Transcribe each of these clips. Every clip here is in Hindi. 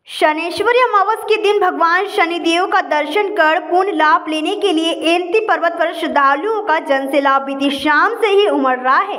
शनेश्वरी अमावस के दिन भगवान शनिदेव का दर्शन कर पूर्ण लाभ लेने के लिए एंती पर्वत पर श्रद्धालुओं का जनसैलाब बीती शाम से ही उमड़ रहा है।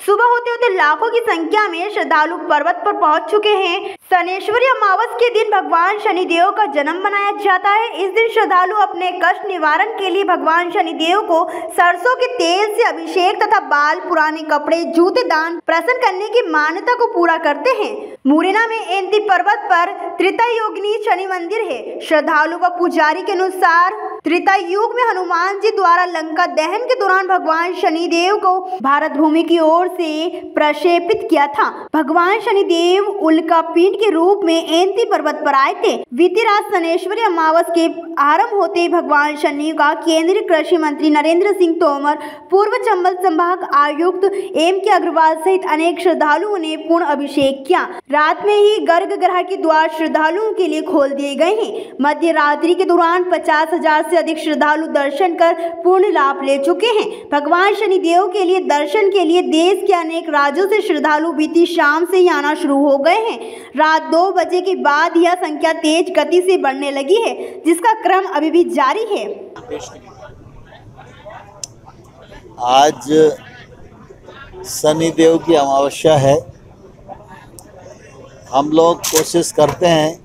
सुबह होते होते लाखों की संख्या में श्रद्धालु पर्वत पर पहुंच चुके हैं। शनेश्वरी अमावस के दिन भगवान शनिदेव का जन्म मनाया जाता है। इस दिन श्रद्धालु अपने कष्ट निवारण के लिए भगवान शनिदेव को सरसों के तेल से अभिषेक तथा बाल, पुराने कपड़े, जूते दान प्रसन्न करने की मान्यता को पूरा करते हैं। मुरैना में एंती पर्वत पर त्रेतायुगीन शनि मंदिर है। श्रद्धालु व पुजारी के अनुसार त्रेतायुग में हनुमान जी द्वारा लंका दहन के दौरान भगवान शनिदेव को भारत भूमि की ओर से प्रक्षेपित किया था। भगवान शनिदेव उल्का पिंड के रूप में एंती पर्वत पर आए थे। बीती रात शनेश्वरी अमावस के आरंभ होते ही भगवान शनि का केंद्रीय कृषि मंत्री नरेंद्र सिंह तोमर, पूर्व चंबल संभाग आयुक्त M.K. अग्रवाल सहित अनेक श्रद्धालुओं ने पूर्ण अभिषेक किया। रात में ही गर्भगृह के द्वार श्रद्धालुओं के लिए खोल दिए गए हैं। मध्य रात्रि के दौरान 50,000 से अधिक श्रद्धालु दर्शन कर पूर्ण लाभ ले चुके हैं। भगवान शनिदेव के लिए दर्शन के लिए देश के अनेक राज्यों से श्रद्धालु बीती शाम से ही आना शुरू हो गए हैं। रात 2 बजे के बाद यह संख्या तेज गति से बढ़ने लगी है, जिसका क्रम अभी भी जारी है। आज शनिदेव की अमावस्या है। हम लोग कोशिश करते हैं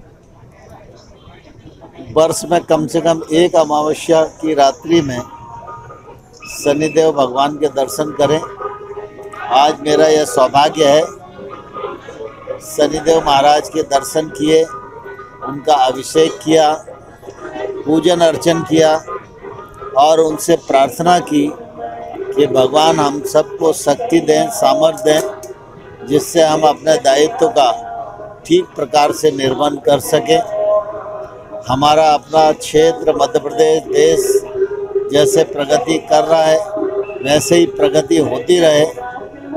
वर्ष में कम से कम एक अमावस्या की रात्रि में शनिदेव भगवान के दर्शन करें। आज मेरा यह सौभाग्य है। शनिदेव महाराज के दर्शन किए, उनका अभिषेक किया, पूजन अर्चन किया और उनसे प्रार्थना की कि भगवान हम सबको शक्ति दें, सामर्थ्य दें, जिससे हम अपने दायित्व का ठीक प्रकार से निर्वहन कर सकें। हमारा अपना क्षेत्र मध्य प्रदेश देश जैसे प्रगति कर रहा है, वैसे ही प्रगति होती रहे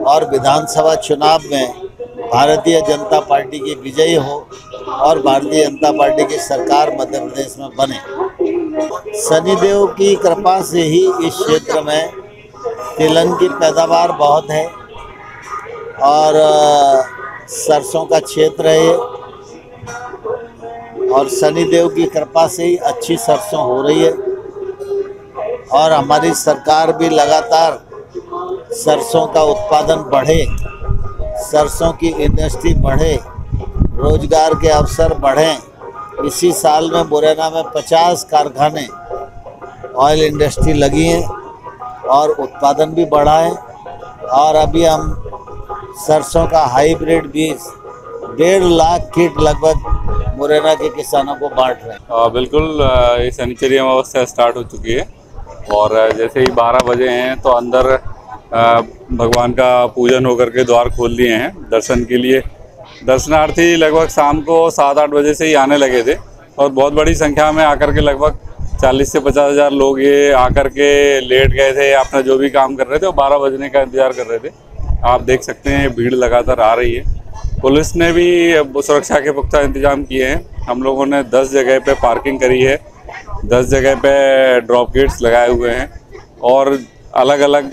और विधानसभा चुनाव में भारतीय जनता पार्टी की विजयी हो और भारतीय जनता पार्टी की सरकार मध्य प्रदेश में बने। शनिदेव की कृपा से ही इस क्षेत्र में तिलहन की पैदावार बहुत है और सरसों का क्षेत्र है और शनिदेव की कृपा से ही अच्छी सरसों हो रही है और हमारी सरकार भी लगातार सरसों का उत्पादन बढ़े, सरसों की इंडस्ट्री बढ़े, रोजगार के अवसर बढ़ें। इसी साल में मुरैना में 50 कारखाने ऑयल इंडस्ट्री लगी हैं और उत्पादन भी बढ़ा है और अभी हम सरसों का हाइब्रिड बीज 1.5 लाख किट लगभग मुरैना के किसानों को बांट रहे हैं। बिल्कुल, ये शनिचरी अमावस्या स्टार्ट हो चुकी है और जैसे ही 12 बजे हैं तो अंदर भगवान का पूजन होकर के द्वार खोल दिए हैं दर्शन के लिए। दर्शनार्थी लगभग शाम को 7-8 बजे से ही आने लगे थे और बहुत बड़ी संख्या में आकर के लगभग 40 से 50,000 लोग ये आकर के लेट गए थे, अपना जो भी काम कर रहे थे और 12 बजने का इंतजार कर रहे थे। आप देख सकते हैं भीड़ लगातार आ रही है। पुलिस ने भी सुरक्षा के पुख्ता इंतजाम किए हैं। हम लोगों ने 10 जगह पे पार्किंग करी है, 10 जगह पे ड्रॉप गेट्स लगाए हुए हैं और अलग अलग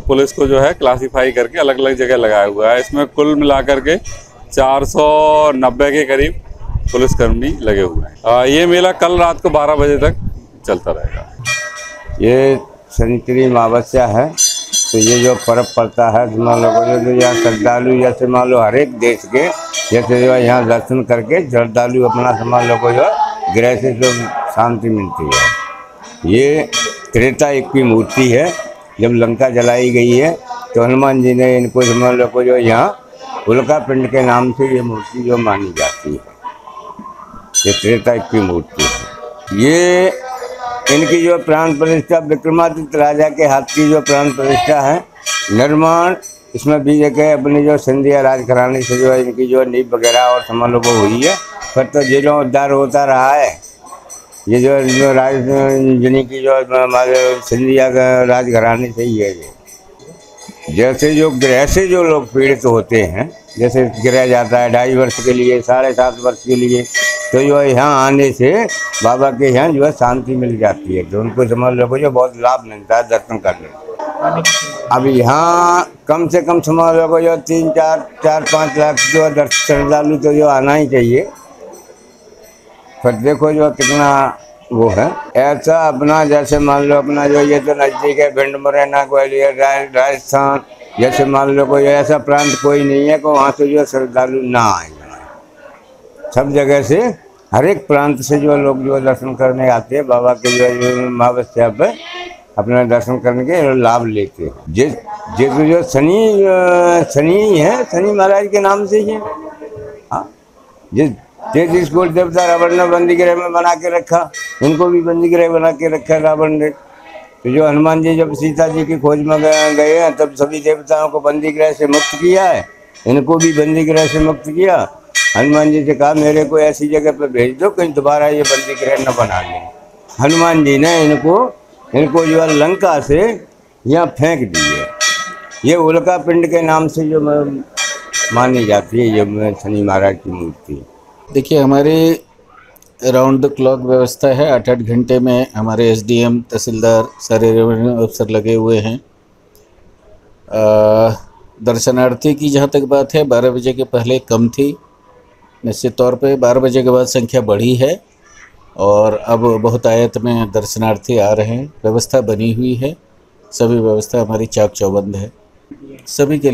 पुलिस को जो है क्लासीफाई करके अलग अलग जगह लगाया हुआ है। इसमें कुल मिलाकर के 490 के करीब पुलिसकर्मी लगे हुए हैं। ये मेला कल रात को 12 बजे तक चलता रहेगा। ये शनिचरी अमावस्या है तो ये जो पर्व पड़ता है मान लो जो यहाँ श्रद्धालु जैसे मान लो हर एक देश के जैसे जो यहाँ दर्शन करके श्रद्धालु अपना मान लो जो ग्रह से जो शांति मिलती है। ये त्रेता युग की मूर्ति है। जब लंका जलाई गई है तो हनुमान जी ने इनको मान लो जो यहाँ उल्का पिंड के नाम से ये मूर्ति जो मानी जाती है। ये त्रेता युग की मूर्ति है। ये इनकी जो प्राण प्रतिष्ठा विक्रमादित्य राजा के हाथ की जो प्राण प्रतिष्ठा है, निर्माण इसमें भी जगह अपनी जो सिंधिया राजघराने से जो है इनकी जो नींव वगैरह और सामान लोगों हुई है। फिर तो जिलों उद्धार होता रहा है। ये जो जिन्हीं की जो हमारे सिंधिया राजघराने से ही है। ये जैसे जो ग्रह से जो लोग पीड़ित होते हैं, जैसे ग्रह जाता है 2.5 वर्ष के लिए, 7.5 वर्ष के लिए, तो जो यहाँ आने से बाबा के यहाँ जो है शांति मिल जाती है। तो उनको समझ लो जो बहुत लाभ मिलता है दर्शन करने। अब यहाँ कम से कम समझ लो जो 3-4-5 लाख जो श्रद्धालु तो जो आना ही चाहिए। फिर देखो जो कितना वो है। ऐसा अपना जैसे मान लो अपना जो ये तो नज़दीक है, भिंड, मुरैना, ग्वालियर, राजस्थान, जैसे मान लो कोई ऐसा प्रांत कोई नहीं है कि वहाँ से जो श्रद्धालु ना आए। सब जगह से, हर एक प्रांत से जो लोग जो दर्शन करने आते हैं बाबा के जो अमावस्या पे अपना दर्शन करने के लाभ लेते हैं। जो शनि है, शनि महाराज के नाम से ही, हाँ, जिसको देवता रावण ने बंदी गृह में बना के रखा, इनको भी बंदी गृह बना के रखा रावण ने। तो जो हनुमान जी जब सीता जी की खोज में गए हैं तब सभी देवताओं को बंदी गृह से मुक्त किया है, इनको भी बंदी गृह से मुक्त किया। हनुमान जी से कहा मेरे को ऐसी जगह पर भेज दो कहीं दोबारा ये बंदी गृह न बना लें। हनुमान जी ने इनको जो लंका से यहाँ फेंक दिए। ये उल्का पिंड के नाम से जो मानी जाती है ये शनि महाराज की मूर्ति। देखिए, हमारी राउंड द क्लॉक व्यवस्था है। 8-8 घंटे में हमारे एसडीएम, तहसीलदार, सारे रेवेन्यू अफसर लगे हुए हैं। दर्शनार्थी की जहाँ तक बात है, 12 बजे के पहले कम थी। निश्चित तौर पे 12 बजे के बाद संख्या बढ़ी है और अब बहुत आयत में दर्शनार्थी आ रहे हैं। व्यवस्था बनी हुई है, सभी व्यवस्था हमारी चाक चौबंद है। सभी के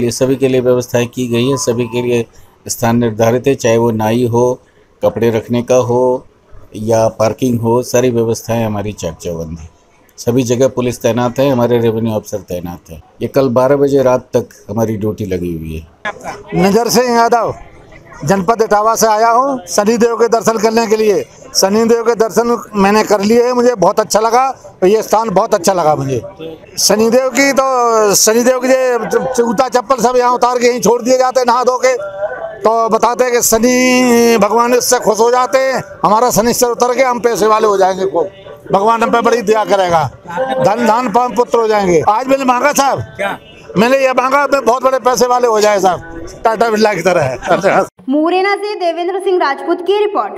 लिए व्यवस्थाएं की गई है। सभी के लिए स्थान निर्धारित है, चाहे वो नाई हो, कपड़े रखने का हो या पार्किंग हो, सारी व्यवस्थाएं हमारी चाक चौबंद है। सभी जगह पुलिस तैनात है, हमारे रेवेन्यू अफसर तैनात है। ये कल 12 बजे रात तक हमारी ड्यूटी लगी हुई है। नजर सिंह यादव, जनपद इटावा से आया हूँ शनिदेव के दर्शन करने के लिए। शनिदेव के दर्शन मैंने कर लिए हैं, मुझे बहुत अच्छा लगा। ये स्थान बहुत अच्छा लगा मुझे। शनिदेव के जूता चप्पल सब यहाँ उतार के यहीं छोड़ दिए जाते हैं, नहा धो के। तो बताते हैं कि शनि भगवान इससे खुश हो जाते हैं, हमारा शनिश्चर उतर के हम पैसे वाले हो जाएंगे। को भगवान हम पे बड़ी दया करेगा, धन पुत्र हो जाएंगे। आज मैंने मांगा साहब, मैंने ये मांगा बहुत बड़े पैसे वाले हो जाए साहब, टाटा बिरला की तरह है। मुरैना से देवेंद्र सिंह राजपूत की रिपोर्ट।